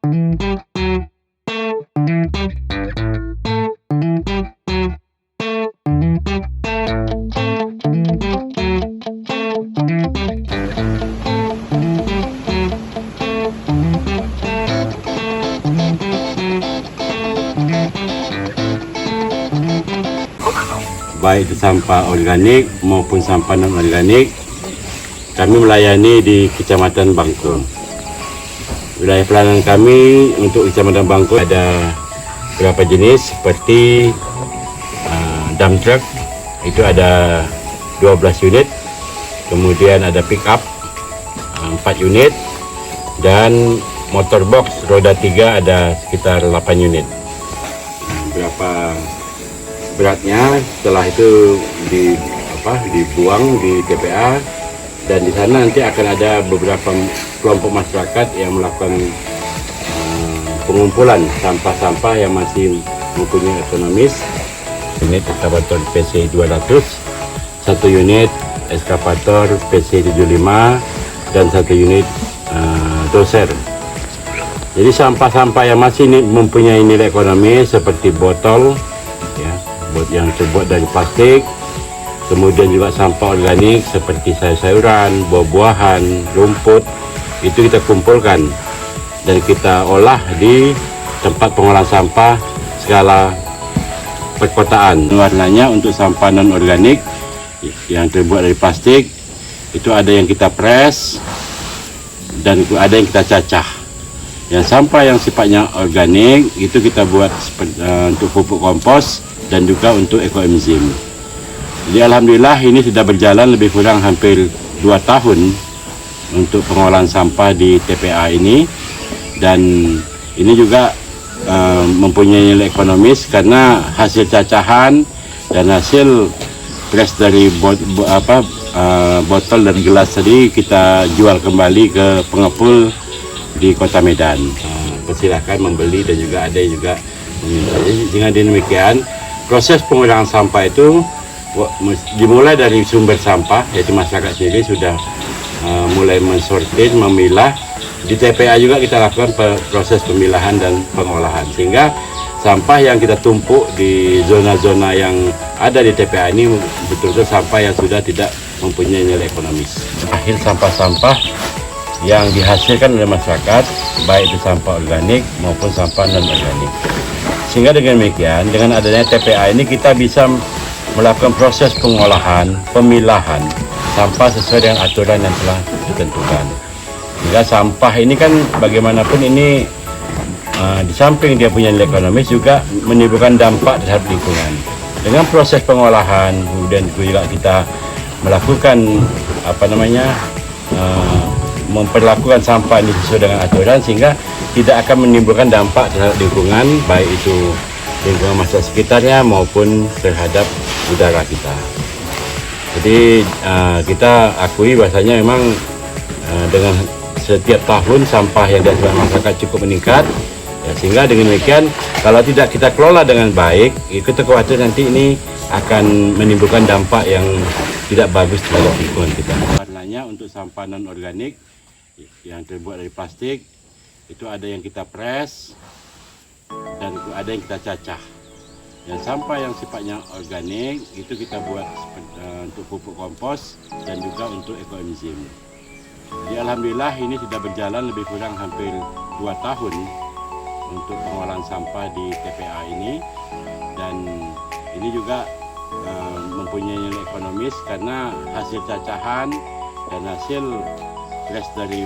Baik itu sampah organik maupun sampah non organik, kami melayani di Kecamatan Bangkong. Wilayah pelayanan kami untuk Kecamatan Bangkong ada beberapa jenis seperti dump truck, itu ada 12 unit, kemudian ada pick up 4 unit, dan motor box roda 3 ada sekitar 8 unit. Berapa beratnya, setelah itu dibuang di TPA, dan di sana nanti akan ada beberapa kelompok masyarakat yang melakukan pengumpulan sampah-sampah yang masih mempunyai ekonomis. Unit eskavator PC 200, 1 unit eskavator PC 75, dan 1 unit doser. Jadi sampah-sampah yang masih mempunyai nilai ekonomi seperti botol yang terbuat dari plastik, kemudian juga sampah organik seperti sayur-sayuran, buah-buahan, rumput, itu kita kumpulkan dan kita olah di tempat pengolahan sampah skala perkotaan. Warnanya untuk sampah non organik yang terbuat dari plastik itu ada yang kita press dan ada yang kita cacah. Yang sampah yang sifatnya organik itu kita buat untuk pupuk kompos dan juga untuk ekoenzim. Jadi alhamdulillah ini sudah berjalan lebih kurang hampir 2 tahun untuk pengolahan sampah di TPA ini, dan ini juga mempunyai nilai ekonomis karena hasil cacahan dan hasil press dari botol dan gelas tadi kita jual kembali ke pengepul di Kota Medan. Persilakan membeli dan juga ada juga meminta. Jadi dengan demikian proses pengolahan sampah itu dimulai dari sumber sampah, yaitu masyarakat sendiri sudah mulai mensortir, memilah. Di TPA juga kita lakukan proses pemilahan dan pengolahan, sehingga sampah yang kita tumpuk di zona-zona yang ada di TPA ini betul-betul sampah yang sudah tidak mempunyai nilai ekonomis. Akhir sampah-sampah yang dihasilkan oleh masyarakat, baik itu sampah organik maupun sampah non-organik. Sehingga dengan demikian, dengan adanya TPA ini kita bisa melakukan proses pengolahan, pemilahan sampah sesuai dengan aturan yang telah ditentukan. Sehingga sampah ini kan bagaimanapun ini di samping dia punya nilai ekonomis juga menimbulkan dampak terhadap lingkungan. Dengan proses pengolahan, kemudian juga kita melakukan memperlakukan sampah ini sesuai dengan aturan, sehingga tidak akan menimbulkan dampak terhadap lingkungan, baik itu lingkungan masyarakat sekitarnya maupun terhadap udara kita. Jadi kita akui bahasanya memang dengan setiap tahun sampah yang dihasilkan masyarakat cukup meningkat, ya, sehingga dengan demikian kalau tidak kita kelola dengan baik, kita khawatir nanti ini akan menimbulkan dampak yang tidak bagus terhadap lingkungan kita. Warnanya untuk sampah non organik yang terbuat dari plastik itu ada yang kita press dan ada yang kita cacah. Yang sampah yang sifatnya organik itu kita buat untuk pupuk kompos dan juga untuk ekoenzim. Jadi alhamdulillah ini sudah berjalan lebih kurang hampir 2 tahun untuk pengolahan sampah di TPA ini, dan ini juga mempunyai nilai ekonomis karena hasil cacahan dan hasil press dari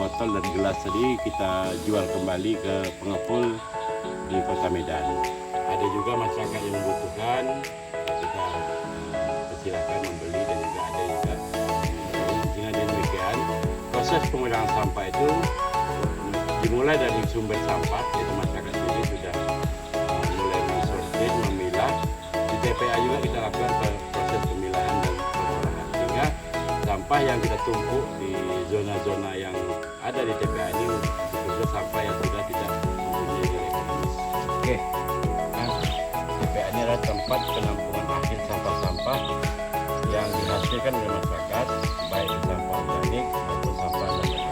botol dan gelas tadi kita jual kembali ke pengepul di Kota Medan. Ada juga masyarakat yang membutuhkan, kita persilakan membeli dan juga ada juga. Dengan demikian proses pengolahan sampah itu dimulai dari sumber sampah, yaitu masyarakat sendiri sudah mulai mensortir, memilah. Di TPA juga kita lakukan proses pemilahan dan pengolahan, sehingga sampah yang kita tumpuk di zona-zona yang ada di TPA ini betul-betul sampah yang sudah tidak mempunyai nilai ekonomis. Oke, TPA ini adalah tempat penampungan akhir sampah-sampah yang dihasilkan oleh masyarakat, baik sampah organik maupun sampah non-organik.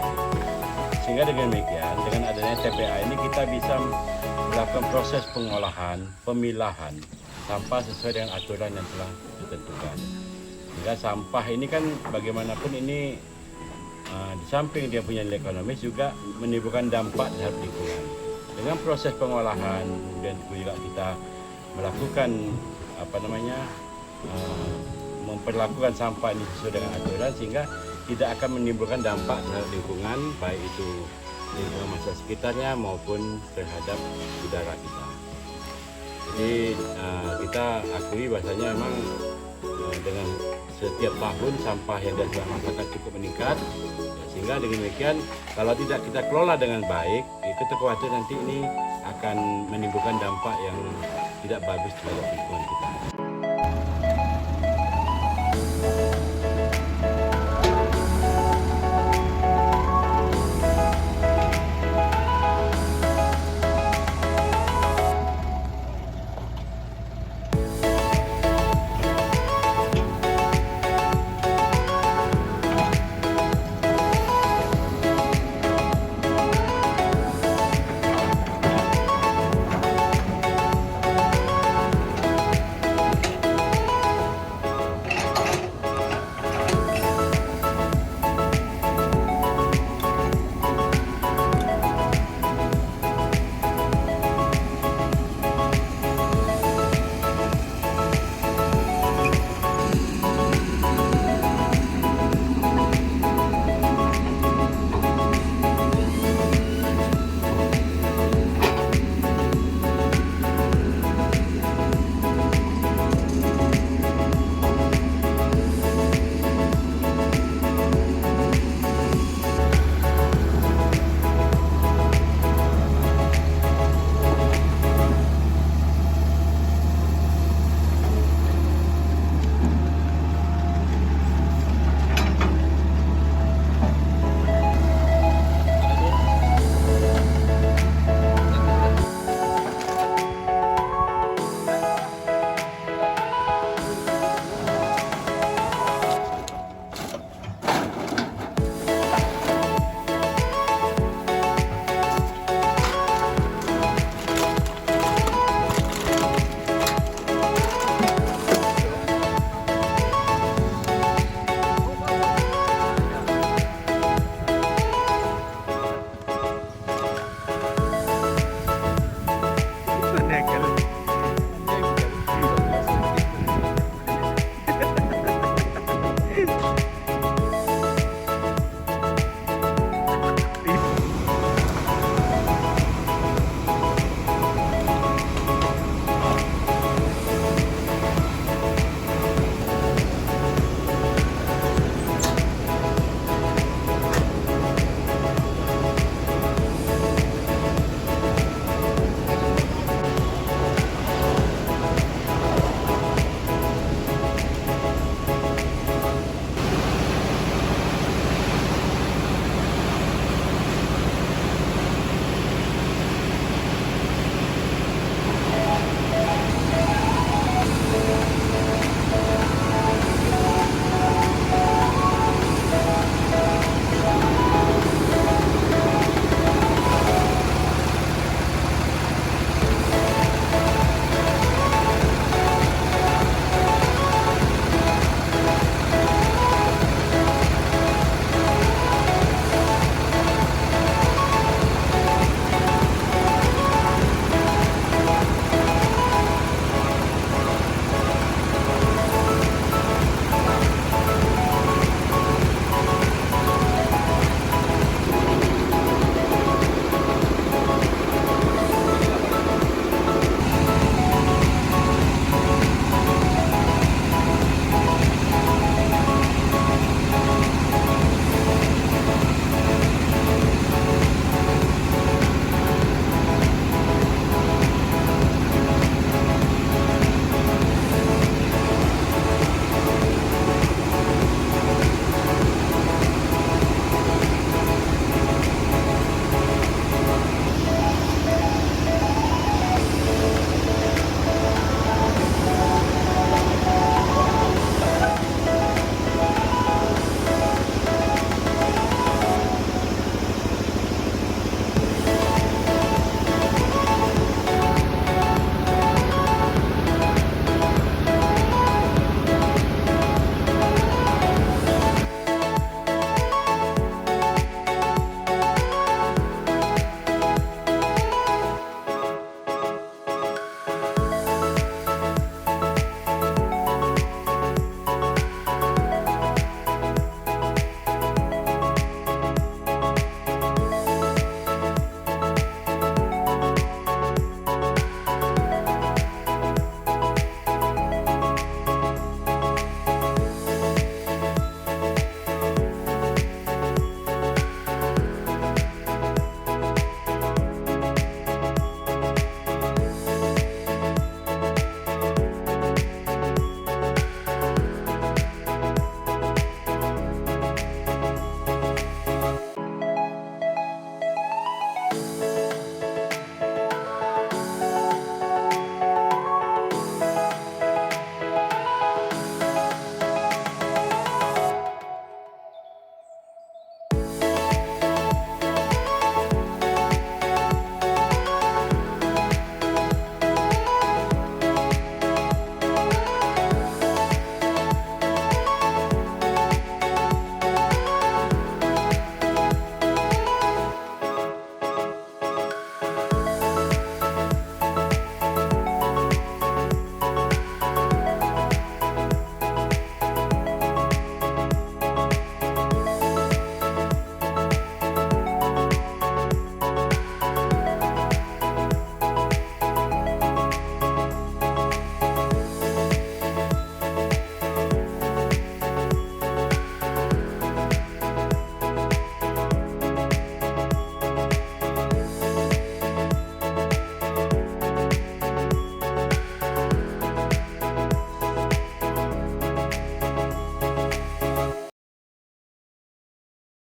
sehingga dengan demikian, dengan adanya TPA ini kita bisa melakukan proses pengolahan, pemilahan sampah sesuai dengan aturan yang telah ditentukan. Sehingga sampah ini kan bagaimanapun ini di samping dia punya nilai ekonomis juga menimbulkan dampak terhadap lingkungan. Dengan proses pengolahan, kemudian juga kita melakukan memperlakukan sampah ini sesuai dengan aturan sehingga tidak akan menimbulkan dampak terhadap lingkungan, baik itu lingkungan masyarakat sekitarnya maupun terhadap udara kita. Jadi kita akui bahasanya memang dengan setiap tahun sampah yang dihasilkan masyarakat cukup meningkat, sehingga dengan demikian kalau tidak kita kelola dengan baik, kita khawatir nanti ini akan menimbulkan dampak yang tidak bagus terhadap lingkungan kita.